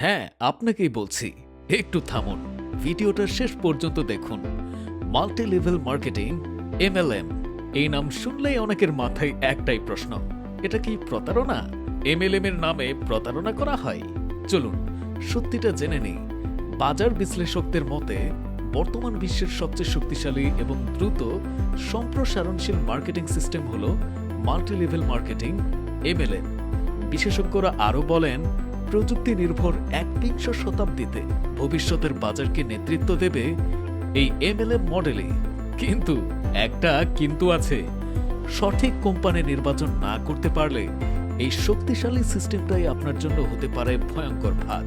হ্যাঁ, আপনাকেই বলছি, একটু থামুন, ভিডিওটা শেষ পর্যন্ত দেখুন। মাল্টি লেভেল মার্কেটিং, MLM, এই নাম শুনলেই অনেকের মাথায় একটাই প্রশ্ন, এটা কি প্রতারণা? MLM এর নামে প্রতারণা করা হয়? চলুন সত্যিটা জেনে নিই। বাজার বিশ্লেষকদের মতে বর্তমান বিশ্বের সবচেয়ে শক্তিশালী এবং দ্রুত সম্প্রসারণশীল মার্কেটিং সিস্টেম হল মাল্টি লেভেল মার্কেটিং, MLM। বিশেষজ্ঞরা আরও বলেন, প্রযুক্তি নির্ভর 21শ শতাব্দীতে ভবিষ্যতের বাজারকে নেতৃত্ব দেবে এই MLM মডেলে। কিন্তু একটা কিন্তু আছে, সঠিক কোম্পানি নির্বাচন না করতে পারলে এই শক্তিশালী সিস্টেমটাই আপনার জন্য হতে পারে ভয়ঙ্কর ফাঁদ।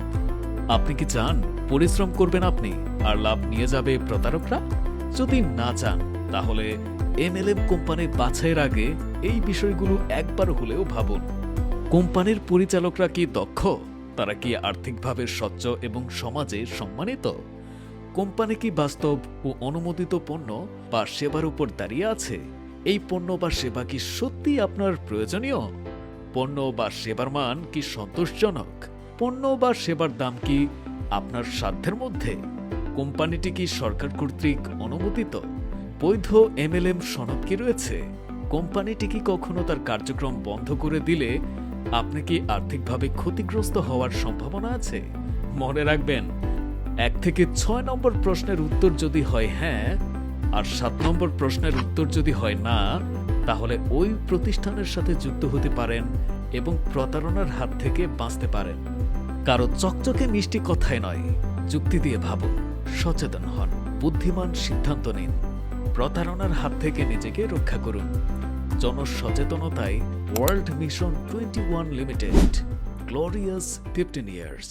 আপনি কি চান পরিশ্রম করবেন আপনি আর লাভ নিয়ে যাবে প্রতারকরা? যদি না চান তাহলে MLM কোম্পানি বাছাইয়ের আগে এই বিষয়গুলো একবার হলেও ভাবুন। কোম্পানির পরিচালকরা কি দক্ষ? তারা কি আর্থিকভাবে স্বচ্ছ এবং সমাজে সম্মানিত? কোম্পানি কি বাস্তব ও অনুমোদিত পণ্য বা সেবার উপর দাঁড়িয়ে আছে? এই পণ্য বা সেবা কি সত্যি আপনার প্রয়োজনীয়? পণ্য বা সেবার মান কি সন্তোষজনক? পণ্য বা সেবার দাম কি আপনার সাধ্যের মধ্যে? কোম্পানিটি কি সরকার কর্তৃক অনুমোদিত? বৈধ MLM সনদ কি রয়েছে? কোম্পানিটি কি কখনো তার কার্যক্রম বন্ধ করে দিলে আপনি কি আর্থিকভাবে ক্ষতিগ্রস্ত হওয়ার সম্ভাবনা আছে? মনে রাখবেন, 1 থেকে 6 নম্বর প্রশ্নের উত্তর যদি হয় হ্যাঁ আর 7 নম্বর প্রশ্নের উত্তর যদি হয় না, তাহলে ওই প্রতিষ্ঠানের সাথে যুক্ত হতে পারেন এবং প্রতারণার হাত থেকে বাঁচতে পারেন। কারো চকচকে মিষ্টি কথায় নয়, যুক্তি দিয়ে ভাবুন, সচেতন হন, বুদ্ধিমান সিদ্ধান্ত নিন, প্রতারণার হাত থেকে নিজেকে রক্ষা করুন। জনসচেতনতায় world mission 21 limited, glorious 15 years.